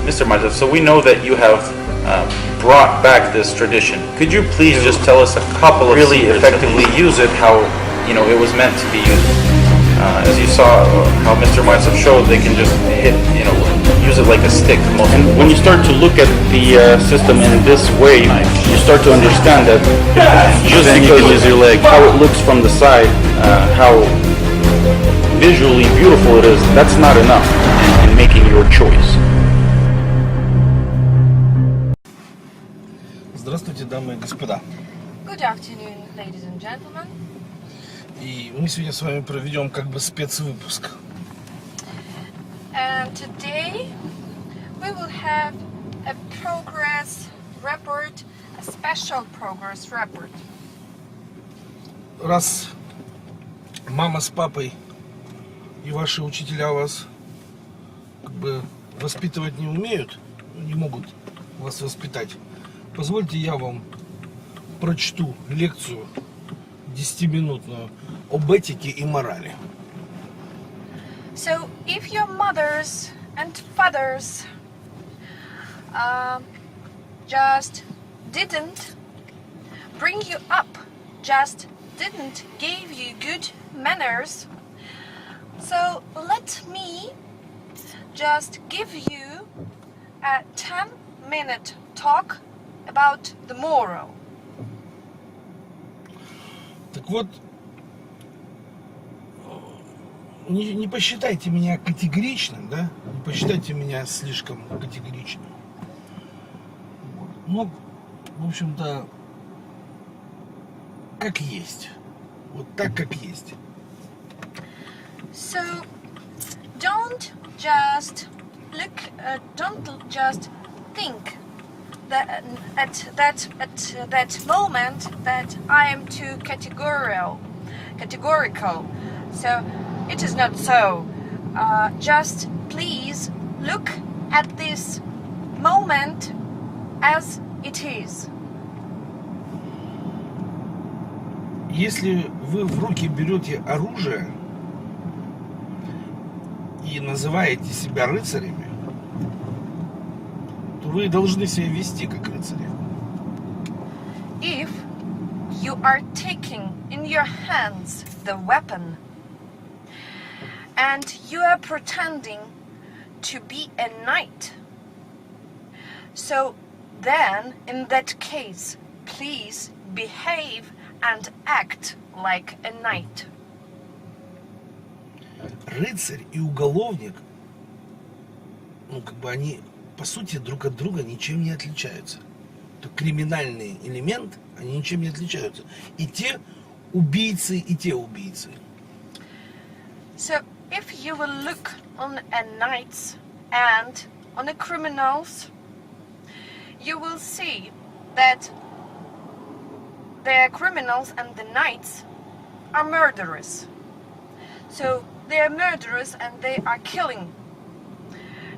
Mr. Mazov, so we know that you have brought back this tradition. Could you please just tell us a couple of really effectively use it how it was meant to be used? As you saw how Mr. Mazov showed, they can just hit, use it like a stick. And when you start to look at the system in this way, you start to understand that just Then you because can use your leg. how it looks from the side, how visually beautiful it is, that's not enough in making your choice. Здравствуйте, дамы и господа. Good afternoon, ladies and gentlemen. И мы сегодня с вами проведем как бы спецвыпуск. And today we will have a progress report, a special progress report. Раз мама с папой и ваши учителя вас как бы воспитывать не умеют, не могут вас воспитать, позвольте я вам прочту лекцию 10-минутную об этике и морали. So, if your mothers and fathers just didn't bring you up, just didn't give you good manners, so let me just give you a 10-minute talk about the moral. Так вот, не посчитайте меня категоричным, да? Не посчитайте меня слишком категоричным. Ну, в общем-то, как есть. Вот так, как есть. So, don't just think that at that moment that I am too categorical. So it is not so. Just please look at this moment as it is. Если вы в руки берете оружие и называете себя рыцарями, то вы должны себя вести как рыцари. If you are taking in your hands the weapon and you are pretending to be a knight, so then in that case, please behave and act like a knight. Рыцарь и уголовник, как бы они по сути друг от друга ничем не отличаются. То криминальный элемент, они ничем не отличаются. И те убийцы, и те убийцы. So if you will look on a knights and on the criminals, you will see that the criminals and the knights are murderers. So they are murderers and they are killing.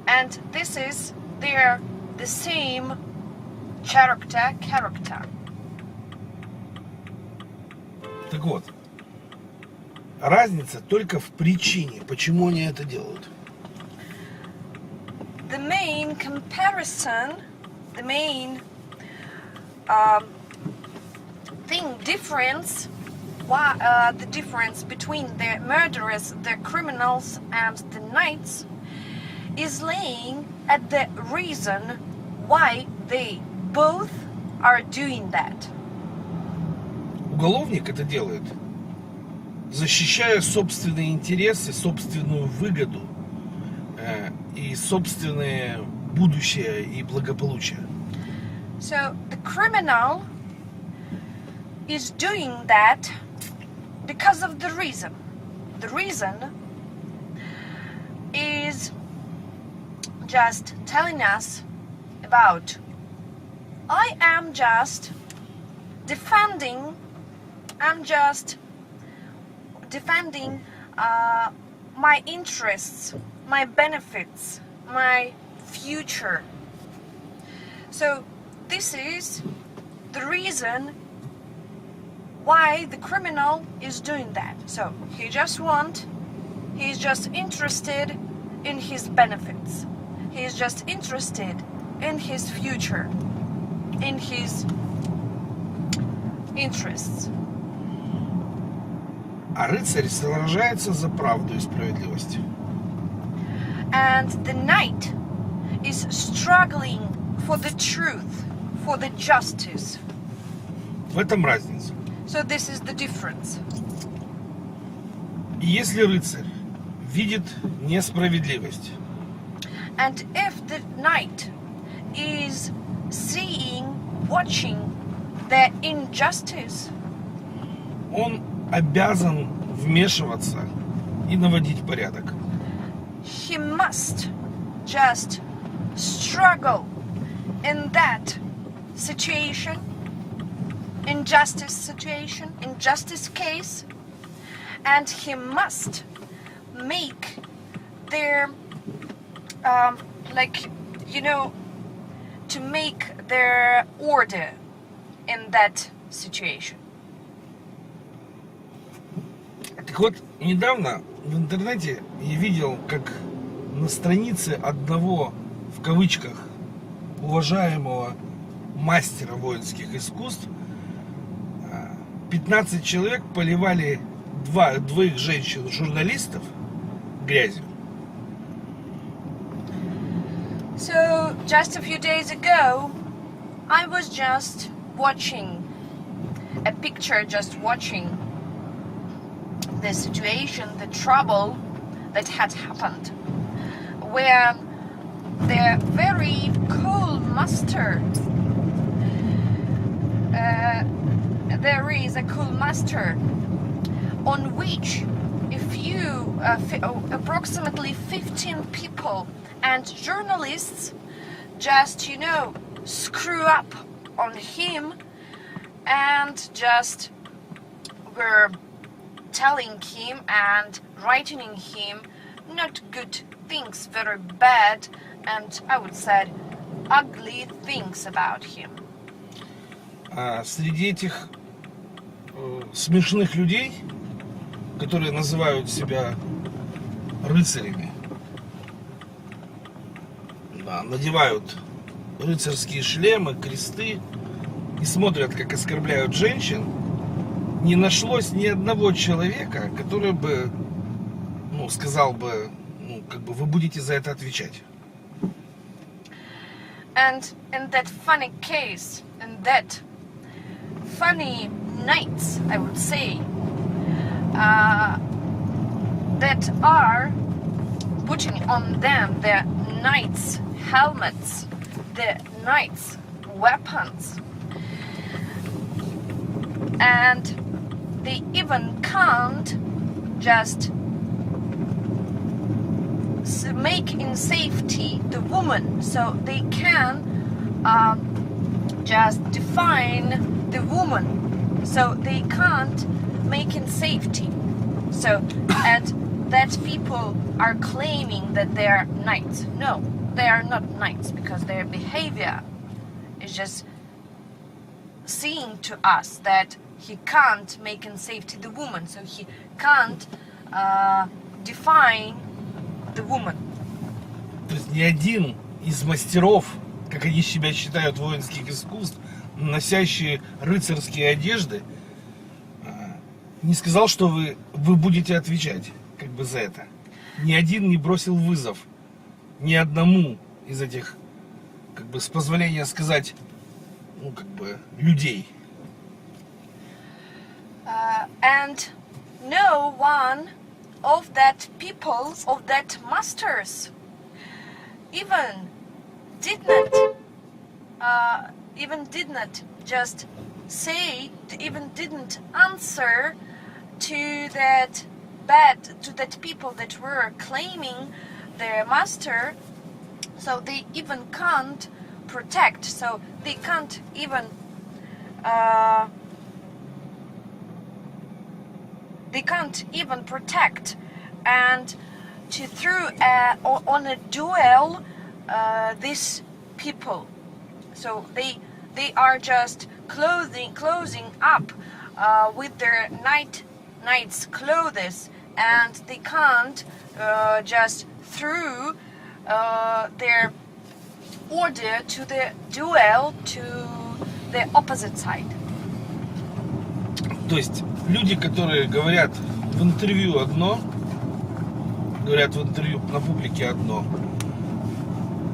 And this is the same character. Так вот, разница только в причине, почему они это делают. The main comparison, the main the difference between the murderers, the criminals, and the knights is laying at the reason why they both are doing that. Уголовник это делает, защищая собственные интересы, собственную выгоду и собственное будущее и благополучие. So the criminal is doing that because of the reason. The reason is just telling us about I am just defending my interests, my benefits, my future. So this is the reason why the criminal is doing that. So he's just interested in his benefits. He is just interested in his future, in his interests. А рыцарь сражается за правду и справедливость. And the knight is struggling for the truth, for the justice. В этом разница. So this is the difference. И если рыцарь видит несправедливость, And if the knight is seeing, watching the injustice, он обязан вмешиваться и наводить порядок. he must just struggle in that situation, injustice case, and he must make their, to make their order in that situation. Так вот, недавно в интернете я видел, как на странице одного, в кавычках, уважаемого мастера воинских искусств 15 человек поливали двоих женщин-журналистов грязью. So, just a few days ago, I was just watching the situation, the trouble that had happened, where the very cool master, there is a cool master on which approximately 15 people and journalists just, screw up on him and just were telling him and writing him not good things, very bad and I would say ugly things about him. Среди этих смешных людей, которые называют себя рыцарями, надевают рыцарские шлемы, кресты и смотрят, как оскорбляют женщин, не нашлось ни одного человека, который бы, сказал бы, вы будете за это отвечать. And in that funny case, in that funny nights, I would say, that are putting on them the knights' helmets, the knights' weapons, and they even can't just make in safety the woman, so they can just define the woman, so they can't make in safety. So, and that people are claiming that they are knights. No, they are not knights, because their behavior is just seeing to us that he can't make in safety the woman, so he can't define the woman. То есть ни один из мастеров, как они себя считают, воинских искусств, носящие рыцарские одежды, не сказал, что вы будете отвечать за это. Ни один не бросил вызов ни одному из этих, с позволения сказать, людей. And no one of that people, of that masters, even did not just say, even didn't answer to that people that were claiming their master, so they even can't protect, so they can't even protect and to throw on a duel these people. So they are just closing up with their knight's clothes, and they can't just through their order to the duel to the opposite side. То есть люди, которые говорят в интервью одно, говорят в интервью на публике одно,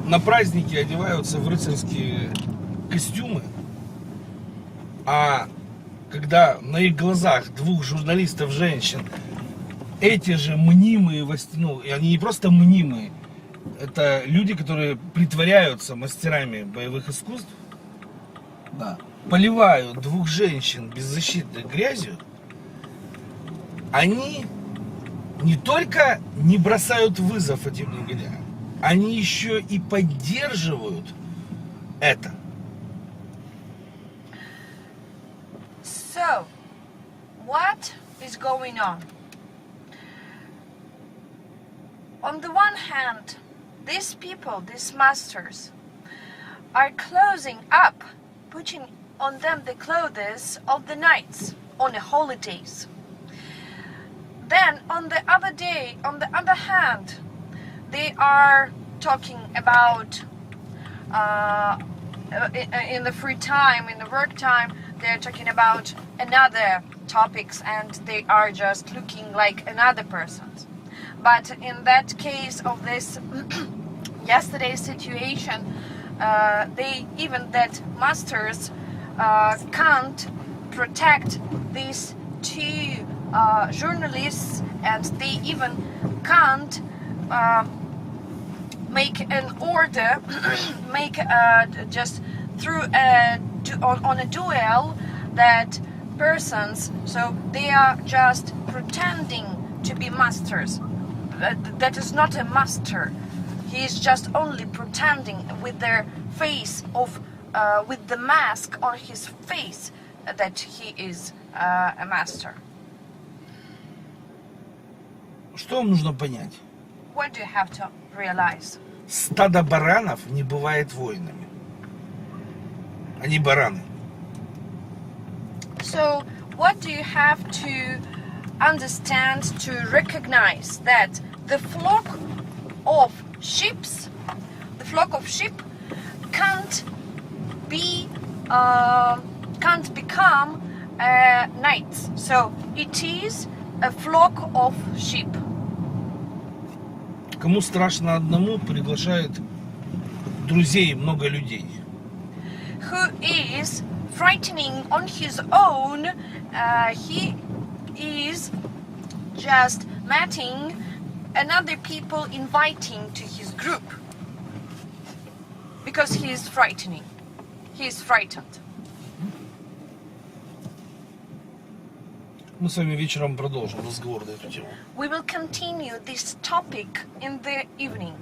на праздники одеваются в рыцарские костюмы, а когда на их глазах двух журналистов женщин эти же мнимые, ну, и они не просто мнимые, это люди, которые притворяются мастерами боевых искусств, да, поливают двух женщин беззащитной грязью, они не только не бросают вызов этим негодяям, они еще и поддерживают это. So, what is going on? On the one hand, these people, these masters, are closing up, putting on them the clothes of the knights on the holidays. Then on the other hand, they are talking about in the free time, in the work time, they're talking about another topics and they are just looking like another person. But in that case of this yesterday's situation, they even that masters can't protect these two journalists, and they even can't make an order, make just through on a duel that persons. So they are just pretending to be masters. That is not a master. He is just only pretending with their face of, with the mask on his face, that he is a master. Что вам нужно понять? What do you have to realize? Стадо баранов не бывает воинами. Они бараны. So, what do you have to understand, to recognize that the flock of sheep can't become knights. So it is a flock of sheep. Кому страшно одному, приглашает друзей много людей. Who is frightening on his own, he is just meeting another people, inviting to his group, because he is frightening, he is frightened. Мы с вами вечером продолжим разговор на эту тему. We will continue this topic in the evening.